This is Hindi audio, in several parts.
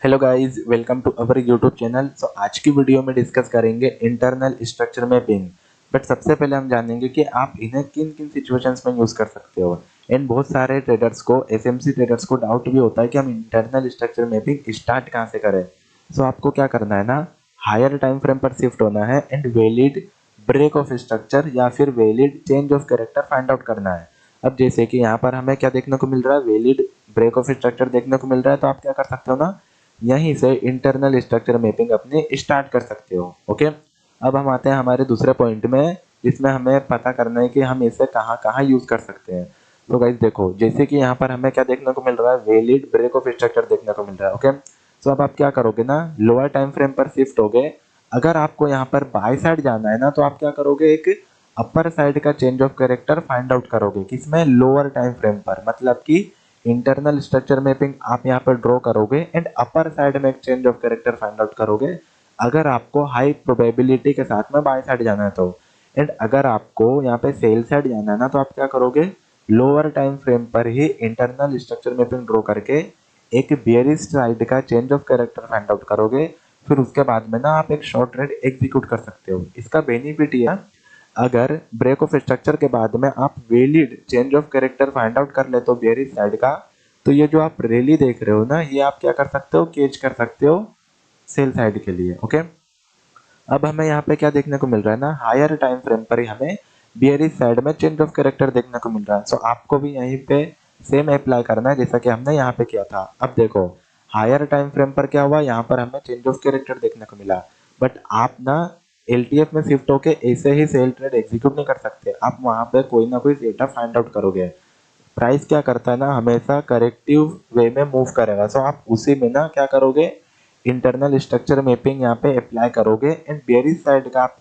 Hello guys, welcome to our YouTube channel. आज की वीडियो में डिस्कस करेंगे इंटरनल स्ट्रक्चर मैपिंग। बट सबसे पहले हम जानेंगे कि आप इन्हें किन किन सिचुएशंस में यूज़ कर सकते हो। एंड बहुत सारे ट्रेडर्स को, एसएमसी ट्रेडर्स को डाउट भी होता है कि हम इंटरनल स्ट्रक्चर मैपिंग स्टार्ट कहाँ से करें। आपको क्या करना है ना, हायर टाइम फ्रेम पर शिफ्ट होना है and valid break of structure या फिर valid change of character find out करना है। अब जैसे कि यहाँ पर हमें क्या देखने को मिल रहा है, वैलिड ब्रेक ऑफ स्ट्रक्चर देखने को मिल रहा है, तो आप क्या कर सकते हो ना, यहीं से इंटरनल स्ट्रक्चर मैपिंग अपनी स्टार्ट कर सकते हो। ओके, अब हम आते हैं हमारे दूसरे पॉइंट में, जिसमें हमें पता करना है कि हम इसे कहाँ कहाँ यूज कर सकते हैं। तो गाइस देखो, जैसे कि यहाँ पर हमें क्या देखने को मिल रहा है, वैलिड ब्रेक ऑफ स्ट्रक्चर देखने को मिल रहा है। ओके, तो अब आप क्या करोगे ना, लोअर टाइम फ्रेम पर शिफ्ट हो गए। अगर आपको यहाँ पर बाय साइड जाना है ना, तो आप क्या करोगे, एक अपर साइड का change of character find out करोगे। किसमें? लोअर टाइम फ्रेम पर। मतलब कि इंटरनल स्ट्रक्चर मैपिंग आप यहाँ पर ड्रॉ करोगे एंड अपर साइड में एक change of character find out करोगे, अगर आपको हाई प्रोबेबिलिटी के साथ में बाय साइड जाना है तो। एंड अगर आपको यहाँ पे सेल साइड जाना है ना, तो आप क्या करोगे, लोअर टाइम फ्रेम पर ही इंटरनल स्ट्रक्चर मैपिंग ड्रॉ करके एक बेयरिश साइड का change of character find out करोगे। फिर उसके बाद में ना आप एक शॉर्ट ट्रेड एग्जीक्यूट कर सकते हो। इसका बेनिफिट ये है, अगर ब्रेक ऑफ स्ट्रक्चर के बाद में आप valid change of character find out कर ले तो बेयरिश साइड का, तो ये जो आप रैली देख रहे हो ना, ये आप क्या कर सकते हो, कैच कर सकते हो सेल साइड के लिए। ओके, अब हमें यहाँ पे क्या देखने को मिल रहा है ना, हायर टाइम फ्रेम पर ही हमें बेयरिश साइड में चेंज ऑफ कैरेक्टर देखने को मिल रहा है। आपको भी यहीं पे सेम अप्लाई करना है जैसा कि हमने यहाँ पे किया था। अब देखो, हायर टाइम फ्रेम पर क्या हुआ, यहाँ पर हमें चेंज ऑफ कैरेक्टर देखने को मिला। बट आप ना एलटीएफ में शिफ्ट होके ऐसे ही सेल ट्रेड एग्जीक्यूट नहीं कर सकते। आप वहां पे कोई ना कोई डेटा फाइंड आउट करोगे। प्राइस क्या करता है ना, हमेशा करेक्टिव वे में मूव करेगा। आप उसी में ना क्या करोगे, इंटरनल स्ट्रक्चर मैपिंग यहाँ पे अप्लाई करोगे एंड बेयरिश साइड का आप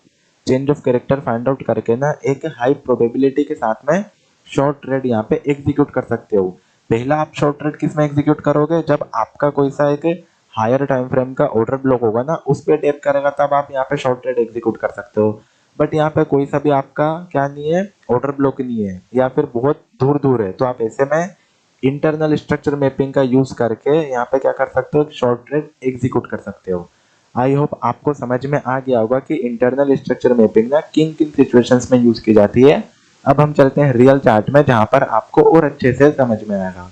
change of character find out करके ना एक हाई प्रोबेबिलिटी के साथ में शॉर्ट ट्रेड यहाँ पे एग्जीक्यूट कर सकते हो। पहला आप शॉर्ट ट्रेड किस में एग्जीक्यूट करोगे, जब आपका कोई सा एक हायर टाइम फ्रेम का ऑर्डर ब्लॉक होगा ना, उस पर टैप करेगा, तब आप यहाँ पे शॉर्ट ट्रेड एग्जीक्यूट कर सकते हो। बट यहाँ पे कोई सा भी आपका क्या नहीं है, ऑर्डर ब्लॉक नहीं है, या फिर बहुत दूर दूर है, तो आप ऐसे में इंटरनल स्ट्रक्चर मैपिंग का यूज करके यहाँ पे क्या कर सकते हो, शॉर्ट ट्रेड एग्जीक्यूट कर सकते हो। आई होप आपको समझ में आ गया होगा कि इंटरनल स्ट्रक्चर मैपिंग ना किन किन सिचुएशंस में यूज की जाती है। अब हम चलते हैं रियल चार्ट में, जहां पर आपको और अच्छे से समझ में आएगा।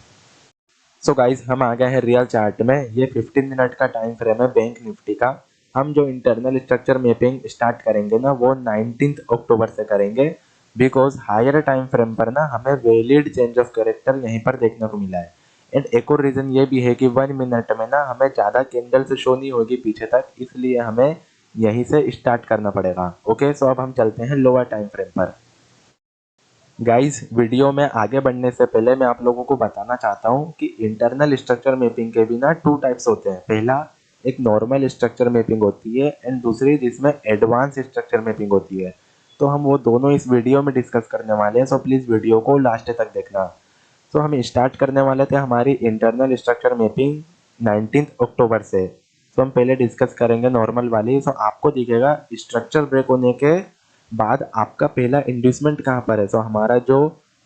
गाइस, हम आ गए हैं रियल चार्ट में। ये 15 मिनट का टाइम फ्रेम है बैंक निफ्टी का। हम जो इंटरनल स्ट्रक्चर मैपिंग स्टार्ट करेंगे ना, वो 19 अक्टूबर से करेंगे। बिकॉज हायर टाइम फ्रेम पर ना हमें वैलिड चेंज ऑफ कैरेक्टर यहीं पर देखने को मिला है। एंड एक और रीजन ये भी है कि 1 मिनट में ना हमें ज़्यादा कैंडल्स शो नहीं होगी पीछे तक, इसलिए हमें यहीं से स्टार्ट करना पड़ेगा। ओके, अब हम चलते हैं लोअर टाइम फ्रेम पर। गाइस, वीडियो में आगे बढ़ने से पहले मैं आप लोगों को बताना चाहता हूँ कि इंटरनल स्ट्रक्चर मैपिंग के भी ना 2 टाइप्स होते हैं। पहला एक नॉर्मल स्ट्रक्चर मैपिंग होती है एंड दूसरी जिसमें एडवांस स्ट्रक्चर मैपिंग होती है। तो हम वो दोनों इस वीडियो में डिस्कस करने वाले हैं। प्लीज़ वीडियो को लास्ट तक देखना। हम स्टार्ट करने वाले थे हमारी इंटरनल स्ट्रक्चर मैपिंग 19 अक्टूबर से। हम पहले डिस्कस करेंगे नॉर्मल वाली। आपको दिखेगा स्ट्रक्चर ब्रेक होने के बाद आपका पहला इंड्यूसमेंट कहाँ पर है। हमारा जो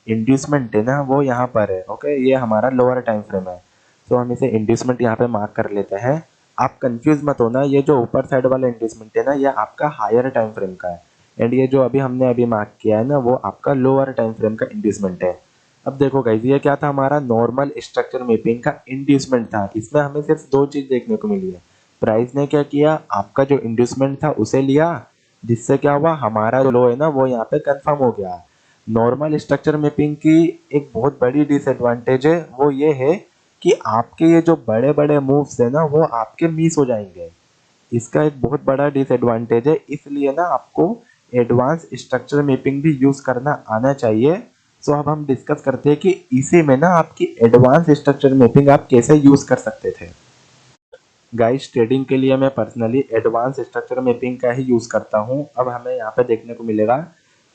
इंड्यूसमेंट है ना, वो यहाँ पर है। ओके, ये हमारा लोअर टाइम फ्रेम है। हम इसे इंड्यूसमेंट यहाँ पे मार्क कर लेते हैं। आप कंफ्यूज मत होना, ये जो ऊपर साइड वाला इंड्यूसमेंट है ना, ये आपका हायर टाइम फ्रेम का है। एंड ये जो हमने अभी मार्क किया है ना, वो आपका लोअर टाइम फ्रेम का इंड्यूसमेंट है। अब देखो गाइस, ये क्या था, हमारा नॉर्मल स्ट्रक्चर मैपिंग का इंड्यूसमेंट था। इसमें हमें सिर्फ 2 चीज देखने को मिली है। प्राइस ने क्या किया, आपका जो इंड्यूसमेंट था उसे लिया, जिससे क्या हुआ, हमारा जो लो है ना वो यहाँ पे कंफर्म हो गया। नॉर्मल स्ट्रक्चर मैपिंग की एक बहुत बड़ी डिसएडवांटेज है, वो ये है कि आपके ये जो बड़े बड़े मूव्स है ना, वो आपके मिस हो जाएंगे। इसका एक बहुत बड़ा डिसएडवांटेज है, इसलिए ना आपको एडवांस स्ट्रक्चर मैपिंग भी यूज करना आना चाहिए। अब हम डिस्कस करते हैं कि इसी में ना आपकी एडवांस स्ट्रक्चर मैपिंग आप कैसे यूज कर सकते थे। गाइस, ट्रेडिंग के लिए मैं पर्सनली एडवांस स्ट्रक्चर मैपिंग का ही यूज करता हूँ। अब हमें यहाँ पे देखने को मिलेगा,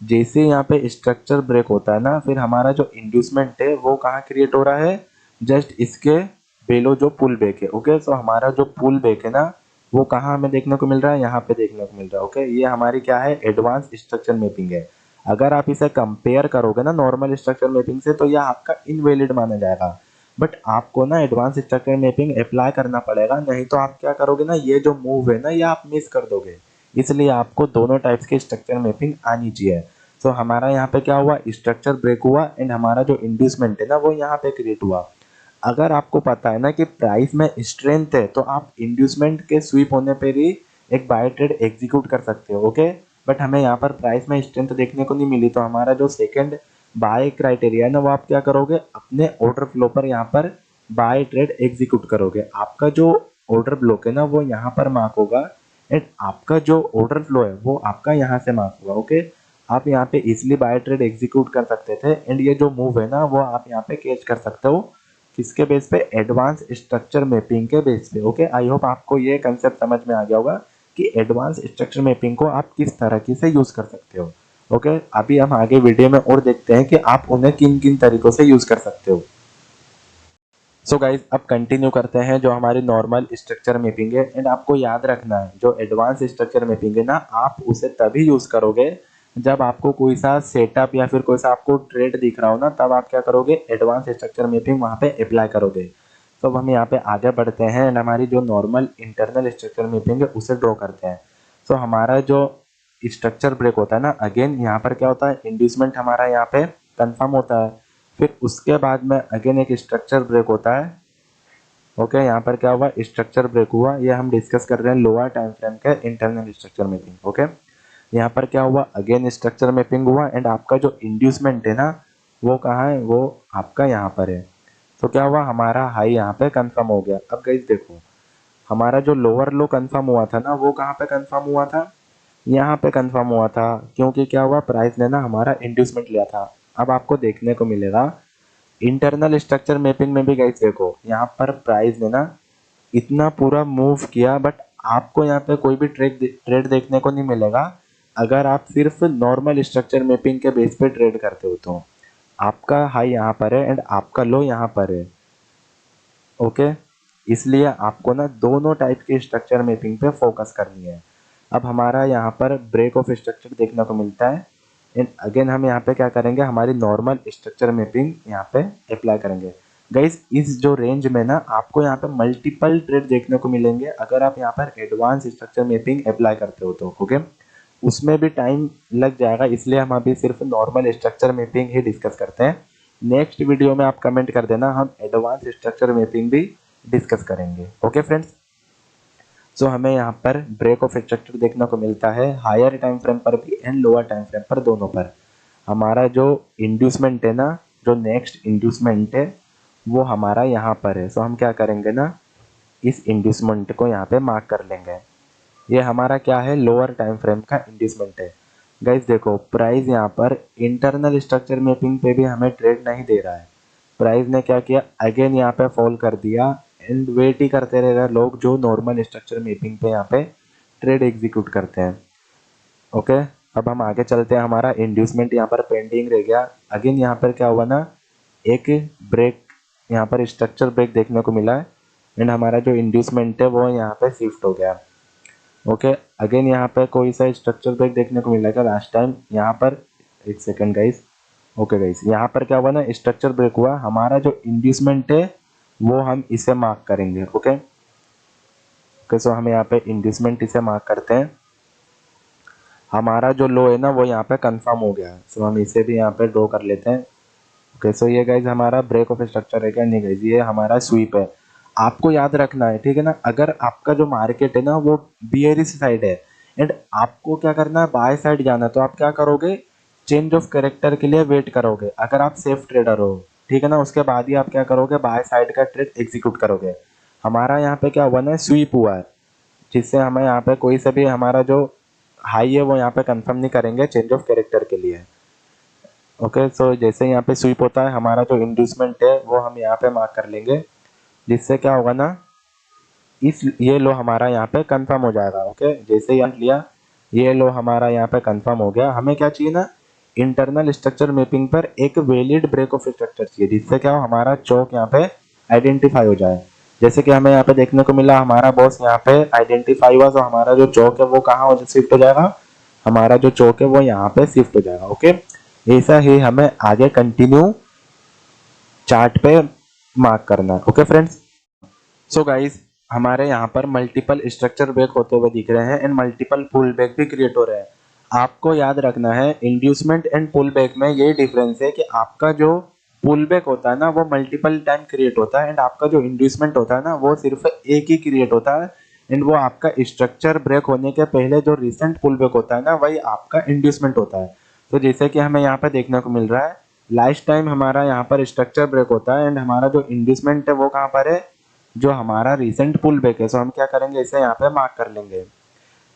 जैसे यहाँ पे स्ट्रक्चर ब्रेक होता है ना, फिर हमारा जो इंड्यूसमेंट है वो कहाँ क्रिएट हो रहा है, जस्ट इसके बेलो जो पुल बैक है। ओके, हमारा जो पुल बैक है ना, वो कहाँ हमें देखने को मिल रहा है, यहाँ पे देखने को मिल रहा है। ओके, ये हमारी क्या है, एडवांस स्ट्रक्चर मैपिंग है। अगर आप इसे कंपेयर करोगे ना नॉर्मल स्ट्रक्चर मैपिंग से, तो यह आपका इनवैलिड माना जाएगा। बट आपको ना एडवांस स्ट्रक्चर मैपिंग अप्लाई करना पड़ेगा, नहीं तो आप क्या करोगे ना, ये जो मूव है ना ये आप मिस कर दोगे। इसलिए आपको दोनों टाइप्स की स्ट्रक्चर मैपिंग आनी चाहिए। सो हमारा यहाँ पे क्या हुआ, स्ट्रक्चर ब्रेक हुआ एंड हमारा जो इंड्यूसमेंट है ना वो यहाँ पे क्रिएट हुआ। अगर आपको पता है ना कि प्राइस में स्ट्रेंथ है तो आप इंड्यूसमेंट के स्वीप होने पर ही एक बाय ट्रेड एग्जीक्यूट कर सकते हो, ओके। बट हमें यहाँ पर प्राइस में स्ट्रेंथ देखने को नहीं मिली, तो हमारा जो सेकंड बाय क्राइटेरिया है ना वो आप क्या करोगे, अपने ऑर्डर फ्लो पर यहाँ पर बाय ट्रेड एग्जीक्यूट करोगे। आपका जो ऑर्डर ब्लॉक है ना वो यहाँ पर मार्क होगा एंड आपका जो ऑर्डर फ्लो है वो आपका यहाँ से मार्क होगा, ओके। आप यहाँ पे इजिली बाय ट्रेड एग्जीक्यूट कर सकते थे एंड ये जो मूव है ना वो आप यहाँ पे कैच कर सकते हो, किसके बेस पे, एडवांस स्ट्रक्चर मैपिंग के बेस पे, ओके। आई होप आपको ये कंसेप्ट समझ में आ गया होगा कि एडवांस स्ट्रक्चर मैपिंग को आप किस तरह की से यूज कर सकते हो, ओके। अभी हम आगे वीडियो में और देखते हैं कि आप उन्हें किन किन तरीकों से यूज कर सकते हो। सो गाइज अब कंटिन्यू करते हैं जो हमारी नॉर्मल स्ट्रक्चर मैपिंग है एंड आपको याद रखना है जो एडवांस स्ट्रक्चर मैपिंग है ना आप उसे तभी यूज करोगे जब आपको कोई सा सेटअप या फिर कोई सा आपको ट्रेड दिख रहा हो ना, तब आप क्या करोगे, एडवांस स्ट्रक्चर मैपिंग वहाँ पे अप्लाई करोगे। तो अब हम यहाँ पे आगे बढ़ते हैं एंड हमारी जो नॉर्मल इंटरनल स्ट्रक्चर मैपिंग है उसे ड्रॉ करते हैं। सो हमारा जो स्ट्रक्चर ब्रेक होता है ना, अगेन यहाँ पर क्या होता है, इंड्यूसमेंट हमारा यहाँ पे कंफर्म होता है, फिर उसके बाद में अगेन एक स्ट्रक्चर ब्रेक होता है, ओके। यहाँ पर क्या हुआ, स्ट्रक्चर ब्रेक हुआ, ये हम डिस्कस कर रहे हैं लोअर टाइम फ्रेम के इंटरनल स्ट्रक्चर मैपिंग, ओके। यहाँ पर क्या हुआ, अगेन स्ट्रक्चर मैपिंग हुआ एंड आपका जो इंड्यूसमेंट है ना वो कहाँ है, वो आपका यहाँ पर है। तो क्या हुआ, हमारा हाई यहाँ पे कंफर्म हो गया। अब गाइस देखो, हमारा जो लोअर लो कंफर्म हुआ था ना वो कहाँ पे कंफर्म हुआ था, यहाँ पे कंफर्म हुआ था, क्योंकि क्या हुआ, प्राइस ने ना हमारा इंड्यूसमेंट लिया था। अब आपको देखने को मिलेगा इंटरनल स्ट्रक्चर मैपिंग में भी गाइस देखो, यहाँ पर प्राइस ने ना इतना पूरा मूव किया बट आपको यहाँ पे कोई भी ट्रेड देखने को नहीं मिलेगा अगर आप सिर्फ नॉर्मल स्ट्रक्चर मैपिंग के बेस पे ट्रेड करते हो। तो आपका हाई यहाँ पर है एंड आपका लो यहाँ पर है, ओके। इसलिए आपको ना दोनों टाइप की स्ट्रक्चर मैपिंग पे फोकस करनी है। अब हमारा यहाँ पर ब्रेक ऑफ स्ट्रक्चर देखने को मिलता है एंड अगेन हम यहाँ पे क्या करेंगे, हमारी नॉर्मल स्ट्रक्चर मैपिंग यहाँ पे अप्लाई करेंगे। गाइस इस जो रेंज में ना आपको यहाँ पे मल्टीपल ट्रेड देखने को मिलेंगे अगर आप यहाँ पर एडवांस स्ट्रक्चर मैपिंग अप्लाई करते हो तो, ओके। उसमें भी टाइम लग जाएगा, इसलिए हम अभी सिर्फ नॉर्मल स्ट्रक्चर मैपिंग ही डिस्कस करते हैं। नेक्स्ट वीडियो में आप कमेंट कर देना, हम एडवांस स्ट्रक्चर मैपिंग भी डिस्कस करेंगे, ओके फ्रेंड्स। सो हमें यहाँ पर ब्रेक ऑफ स्ट्रक्चर देखने को मिलता है हायर टाइम फ्रेम पर भी एंड लोअर टाइम फ्रेम पर, दोनों पर। हमारा जो इंड्यूसमेंट है ना, जो नेक्स्ट इंड्यूसमेंट है वो हमारा यहाँ पर है। सो हम क्या करेंगे ना, इस इंड्यूसमेंट को यहाँ पे मार्क कर लेंगे। ये हमारा क्या है, लोअर टाइम फ्रेम का इंड्यूसमेंट है। गाइस देखो प्राइस यहाँ पर इंटरनल स्ट्रक्चर मैपिंग पे भी हमें ट्रेड नहीं दे रहा है। प्राइस ने क्या किया, अगेन यहाँ पे फॉल कर दिया एंड वेट ही करते रह गए लोग जो नॉर्मल स्ट्रक्चर मैपिंग पे यहाँ पे ट्रेड एग्जीक्यूट करते हैं, ओके। अब हम आगे चलते हैं, हमारा इंड्यूसमेंट यहाँ पर पेंडिंग रह गया। अगेन यहाँ पर क्या हुआ ना, एक ब्रेक, यहाँ पर स्ट्रक्चर ब्रेक देखने को मिला है एंड हमारा जो इंड्यूसमेंट है वो यहाँ पे शिफ्ट हो गया, ओके। अगेन यहाँ पे कोई सा स्ट्रक्चर ब्रेक देखने को मिला था लास्ट टाइम, यहाँ पर एक सेकंड गाइस, ओके गाइस, यहाँ पर क्या हुआ ना, स्ट्रक्चर ब्रेक हुआ, हमारा जो इंड्यूसमेंट है वो हम इसे मार्क करेंगे, ओके। ओके सो हम यहाँ पे इंड्यूसमेंट इसे मार्क करते हैं। हमारा जो लो है ना वो यहाँ पे कंफर्म हो गया है, सो हम इसे भी यहाँ पे ड्रॉ कर लेते हैं, ओके। सो ये गाइज हमारा ब्रेक ऑफ स्ट्रक्चर है क्या, नहीं गाइज ये हमारा स्वीप है। आपको याद रखना है, ठीक है ना, अगर आपका जो मार्केट है ना वो बियरिश साइड है एंड आपको क्या करना है, बाय साइड जाना है, तो आप क्या करोगे, चेंज ऑफ कैरेक्टर के लिए वेट करोगे अगर आप सेफ ट्रेडर हो, ठीक है ना। उसके बाद ही आप क्या करोगे, बाय साइड का ट्रेड एग्जीक्यूट करोगे। हमारा यहाँ पे क्या हुआ ना, स्वीप हुआ है, जिससे हमें यहाँ पे कोई से भी हमारा जो हाई है वो यहाँ पे कंफर्म नहीं करेंगे चेंज ऑफ कैरेक्टर के लिए, ओके। सो जैसे यहाँ पे स्वीप होता है, हमारा जो इंड्यूसमेंट है वो हम यहाँ पे मार्क कर लेंगे, जिससे क्या होगा ना, इस ये लो हमारा यहाँ पे कंफर्म हो जाएगा, ओके। जैसे ही लिया, ये लो हमारा यहाँ पे कंफर्म हो गया। हमें क्या चाहिए ना, इंटरनल स्ट्रक्चर मैपिंग पर एक वैलिड ब्रेक ऑफ स्ट्रक्चर चाहिए, जिससे क्या हो, हमारा चौक यहाँ पे आइडेंटिफाई हो जाए। जैसे कि हमें यहाँ पे देखने को मिला, हमारा बॉस यहाँ पे आइडेंटिफाई हुआ, तो हमारा जो चौक है वो कहाँ शिफ्ट हो जाएगा, हमारा जो चौक है वो यहाँ पे शिफ्ट हो जाएगा, ओके। ऐसा ही हमें आगे कंटिन्यू चार्ट पे मार्क करना है। ओके फ्रेंड्स, सो गाइस हमारे यहाँ पर मल्टीपल स्ट्रक्चर ब्रेक होते हुए दिख रहे हैं एंड मल्टीपल पुल बैक भी क्रिएट हो रहे हैं। आपको याद रखना है इंड्यूसमेंट एंड पुल बैक में यही डिफरेंस है कि आपका जो पुल बैक होता है ना वो मल्टीपल टाइम क्रिएट होता है एंड आपका जो इंड्यूसमेंट होता है ना वो सिर्फ एक ही क्रिएट होता है एंड वो आपका स्ट्रक्चर ब्रेक होने के पहले जो रिसेंट पुल बैक होता है ना वही आपका इंड्यूसमेंट होता है। तो जैसे कि हमें यहाँ पर देखने को मिल रहा है लास्ट टाइम हमारा यहाँ पर स्ट्रक्चर ब्रेक होता है एंड हमारा जो इंड्यूसमेंट है वो कहाँ पर है, जो हमारा रिसेंट पुल बैक है। सो हम क्या करेंगे इसे यहाँ पे मार्क कर लेंगे,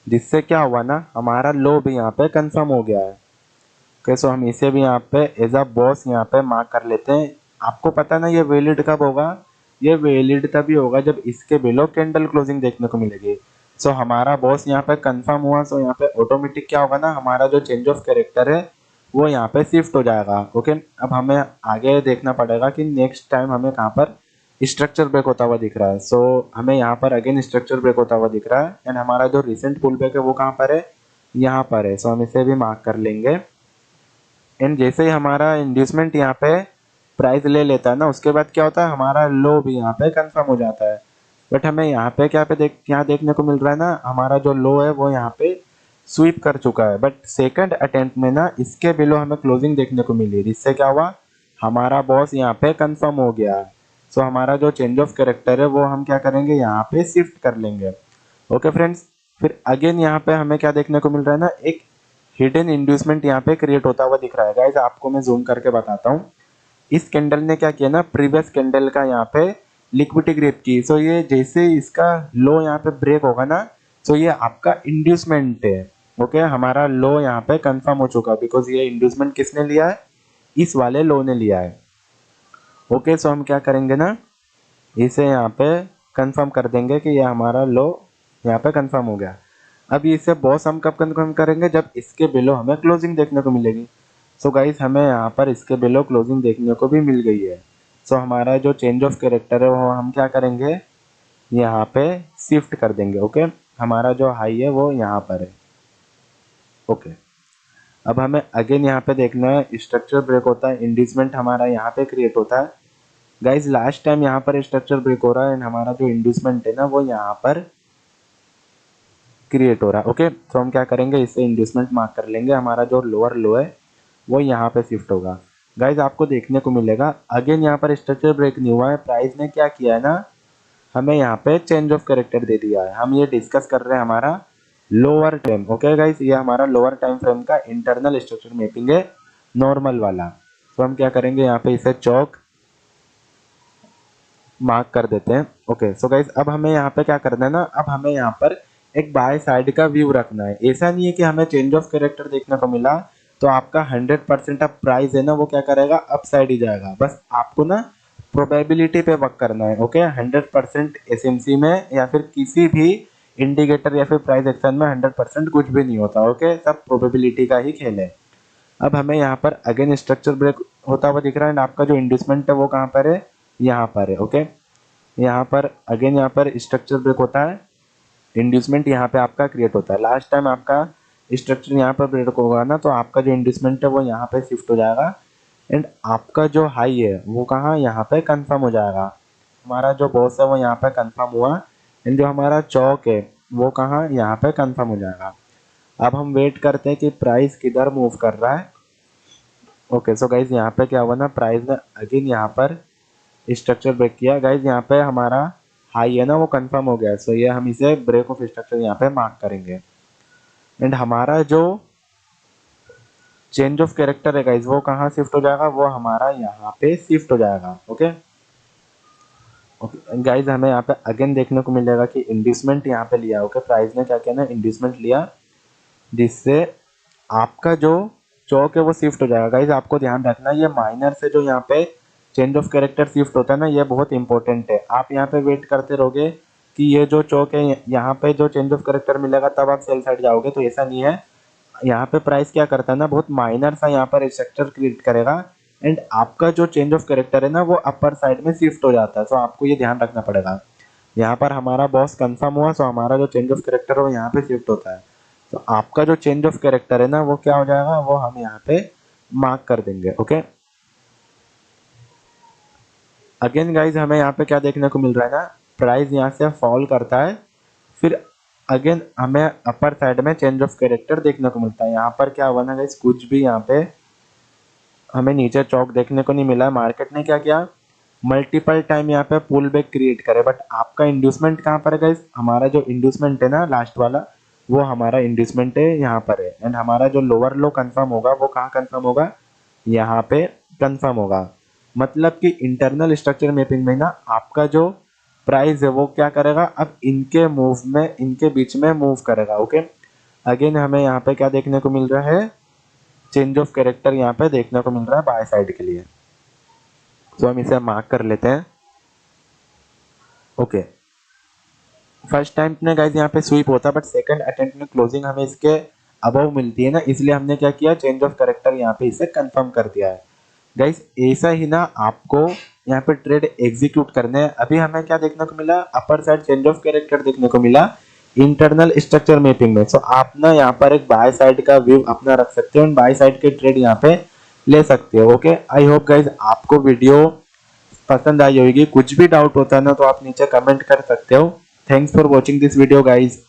जिससे क्या हुआ ना हमारा लो भी यहाँ पे कंफर्म हो गया है। ओके, सो हम इसे भी यहाँ पे एज अ बॉस यहाँ पे मार्क कर लेते हैं। आपको पता ना ये वैलिड कब होगा, ये वैलिड तभी होगा जब इसके बिलो कैंडल क्लोजिंग देखने को मिलेगी। सो हमारा बॉस यहाँ पे कंफर्म हुआ, सो यहाँ पे ऑटोमेटिक क्या होगा ना हमारा जो चेंज ऑफ कैरेक्टर है वो यहाँ पे शिफ्ट हो जाएगा। ओके, अब हमें आगे देखना पड़ेगा कि नेक्स्ट टाइम हमें कहाँ पर स्ट्रक्चर ब्रेक होता हुआ दिख रहा है। सो हमें यहाँ पर अगेन स्ट्रक्चर ब्रेक होता हुआ दिख रहा है एंड हमारा जो रिसेंट पुल बैक है वो कहाँ पर है, यहाँ पर है। सो हम इसे भी मार्क कर लेंगे एंड जैसे ही हमारा इंड्यूसमेंट यहाँ पे प्राइस ले लेता है ना उसके बाद क्या होता है हमारा लो भी यहाँ पे कंफर्म हो जाता है। बट हमें यहाँ पे यहाँ देखने को मिल रहा है ना हमारा जो लो है वो यहाँ पे स्वीप कर चुका है, बट सेकंड अटेम्प्ट में ना इसके बिलो हमें क्लोजिंग देखने को मिली, जिससे क्या हुआ हमारा बॉस यहाँ पे कंफर्म हो गया। सो हमारा जो चेंज ऑफ कैरेक्टर है वो हम क्या करेंगे यहाँ पे शिफ्ट कर लेंगे। ओके फ्रेंड्स, फिर अगेन यहाँ पे हमें क्या देखने को मिल रहा है ना एक हिडन इंड्यूसमेंट यहाँ पे क्रिएट होता हुआ दिख रहा है। गाइस आपको मैं जूम करके बताता हूँ, इस कैंडल ने क्या किया ना प्रीवियस कैंडल का यहाँ पे लिक्विडिटी ग्रिप की। सो ये जैसे इसका लो यहाँ पे ब्रेक होगा ना, सो ये आपका इंड्यूसमेंट है। ओके, हमारा लो यहाँ पे कंफर्म हो चुका है बिकॉज ये इंड्यूसमेंट किसने लिया है, इस वाले लो ने लिया है। ओके, सो हम क्या करेंगे ना इसे यहाँ पे कंफर्म कर देंगे कि ये हमारा लो यहाँ पे कंफर्म हो गया। अब इसे बॉस हम कब कंफर्म करेंगे, जब इसके बिलो हमें क्लोजिंग देखने को मिलेगी। सो गाइस हमें यहाँ पर इसके बिलो क्लोजिंग देखने को भी मिल गई है। सो हमारा जो चेंज ऑफ कैरेक्टर है वो हम क्या करेंगे यहाँ पे शिफ्ट कर देंगे। ओके, हमारा जो हाई है वो यहाँ पर है। ओके, अब हमें अगेन यहाँ पे देखना है स्ट्रक्चर ब्रेक होता है, इंड्यूसमेंट हमारा यहाँ पे क्रिएट होता है। गाइज लास्ट टाइम यहाँ पर स्ट्रक्चर ब्रेक हो रहा है एंड हमारा जो इंड्यूसमेंट है ना वो यहाँ पर क्रिएट हो रहा है। ओके, तो हम क्या करेंगे इससे इंड्यूसमेंट मार्क कर लेंगे, हमारा जो लोअर लो है वो यहाँ पे शिफ्ट होगा। गाइज आपको देखने को मिलेगा अगेन यहाँ पर स्ट्रक्चर ब्रेक नहीं हुआ है, प्राइस ने क्या किया है ना हमें यहाँ पे चेंज ऑफ कैरेक्टर दे दिया है। हम ये डिस्कस कर रहे हैं हमारा लोअर टाइम। ओके गाइज, ये हमारा लोअर टाइम फ्रेम का इंटरनल स्ट्रक्चर मैपिंग है नॉर्मल वाला। तो हम क्या करेंगे यहाँ पे इसे चौक मार्क कर देते हैं। ओके, सो गाइज अब हमें यहाँ पे क्या करना है ना, अब हमें यहाँ पर एक बाय साइड का व्यू रखना है। ऐसा नहीं है कि हमें चेंज ऑफ कैरेक्टर देखने को मिला तो आपका 100% अब प्राइस है ना वो क्या करेगा अप साइड ही जाएगा। बस आपको ना प्रोबेबिलिटी पे वर्क करना है। ओके, 100% एसएमसी में या फिर किसी भी इंडिकेटर या फिर प्राइस एक्शन में 100% कुछ भी नहीं होता। ओके, सब प्रोबेबिलिटी का ही खेल है। अब हमें यहाँ पर अगेन स्ट्रक्चर ब्रेक होता हुआ दिख रहा है एंड आपका जो इंड्यूसमेंट है वो कहाँ पर है, यहाँ पर है। ओके, यहाँ पर अगेन यहाँ पर स्ट्रक्चर ब्रेक होता है, इंड्यूसमेंट यहाँ पे आपका क्रिएट होता है। लास्ट टाइम आपका स्ट्रक्चर यहाँ पर ब्रेक होगा ना तो आपका जो इंड्यूसमेंट है वो यहाँ पे शिफ्ट हो जाएगा एंड आपका जो हाई है वो कहाँ यहाँ पे कंफर्म हो जाएगा। हमारा जो बॉस है वो यहाँ पे कंफर्म हुआ एंड जो हमारा चौक है वो कहाँ यहाँ पे कंफर्म हो जाएगा। अब हम वेट करते हैं कि प्राइस किधर मूव कर रहा है। ओके, सो गाइज यहाँ पे क्या हुआ ना प्राइस ने अगेन यहाँ पर स्ट्रक्चर ब्रेक किया। गाइज यहाँ पे हमारा हाई है ना वो कंफर्म हो गया। सो ये हम इसे ब्रेक ऑफ स्ट्रक्चर यहाँ पे मार्क करेंगे एंड हमारा जो चेंज ऑफ कैरेक्टर है गाइज वो कहाँ शिफ्ट हो जाएगा, वो हमारा यहाँ पे शिफ्ट हो जाएगा। ओके ओके गाइज हमें यहाँ पे अगेन देखने को मिलेगा कि इंड्यूसमेंट यहाँ पे लिया। ओके, प्राइस ने क्या किया ना इंड्यूसमेंट लिया जिससे आपका जो चौक है वो शिफ्ट हो जाएगा। गाइज आपको ध्यान रखना ये माइनर से जो यहाँ पे चेंज ऑफ कैरेक्टर शिफ्ट होता है ना ये बहुत इंपॉर्टेंट है। आप यहाँ पे वेट करते रहोगे कि ये जो चौक है यहाँ पे जो चेंज ऑफ कैरेक्टर मिलेगा तब आप सेल साइड जाओगे, तो ऐसा नहीं है। यहाँ पे प्राइस क्या करता है ना बहुत माइनर सा यहाँ पर स्ट्रक्चर क्रिएट करेगा एंड आपका जो चेंज ऑफ कैरेक्टर है ना वो अपर साइड में शिफ्ट हो जाता है। सो आपको ये ध्यान रखना पड़ेगा। यहाँ पर हमारा बॉस कंफर्म हुआ सो हमारा जो चेंज ऑफ कैरेक्टर है वो यहाँ पे शिफ्ट होता है। तो आपका जो चेंज ऑफ कैरेक्टर है ना वो क्या हो जाएगा वो हम यहाँ पे मार्क कर देंगे। ओके, अगेन गाइज हमें यहाँ पे क्या देखने को मिल रहा है ना, प्राइस यहाँ से फॉल करता है, फिर अगेन हमें अपर साइड में चेंज ऑफ कैरेक्टर देखने को मिलता है। यहाँ पर क्या हुआ ना गाइज, कुछ भी यहाँ पे हमें नीचे चौक देखने को नहीं मिला है। मार्केट ने क्या किया, मल्टीपल टाइम यहाँ पे पुल बैक क्रिएट करे, बट आपका इंड्यूसमेंट कहाँ पर है गाइज, हमारा जो इंड्यूसमेंट है ना लास्ट वाला, वो हमारा इंड्यूसमेंट है यहाँ पर है। एंड हमारा जो लोअर लो कंफर्म होगा वो कहाँ कंफर्म होगा, यहाँ पे कंफर्म होगा। मतलब कि इंटरनल स्ट्रक्चर मैपिंग में ना आपका जो प्राइस है वो क्या करेगा, अब इनके मूव में, इनके बीच में मूव करेगा। ओके, अगेन हमें यहाँ पे क्या देखने को मिल रहा है, चेंज ऑफ कैरेक्टर यहाँ पे देखने को मिल रहा है बाय साइड के लिए। तो हम इसे मार्क कर लेते हैं। ओके, फर्स्ट टाइम में गाइज यहाँ पे स्वीप होता है, बट सेकंड अटेम्प्ट में क्लोजिंग हमें इसके अबव मिलती है ना, इसलिए हमने क्या किया, चेंज ऑफ कैरेक्टर यहाँ पे इसे कंफर्म कर दिया है। गाइज ऐसा ही ना आपको यहाँ पे ट्रेड एग्जीक्यूट करने हैं। अभी हमें क्या देखने को मिला, upper side change of character देखने को मिला इंटरनल स्ट्रक्चर मैपिंग में। सो आप ना यहाँ पर एक बाय साइड का व्यू अपना रख सकते हो, बाय साइड के ट्रेड यहाँ पे ले सकते हो। ओके, आई होप गाइज आपको वीडियो पसंद आई होगी। कुछ भी डाउट होता है ना तो आप नीचे कमेंट कर सकते हो। Thanks for watching this video guys.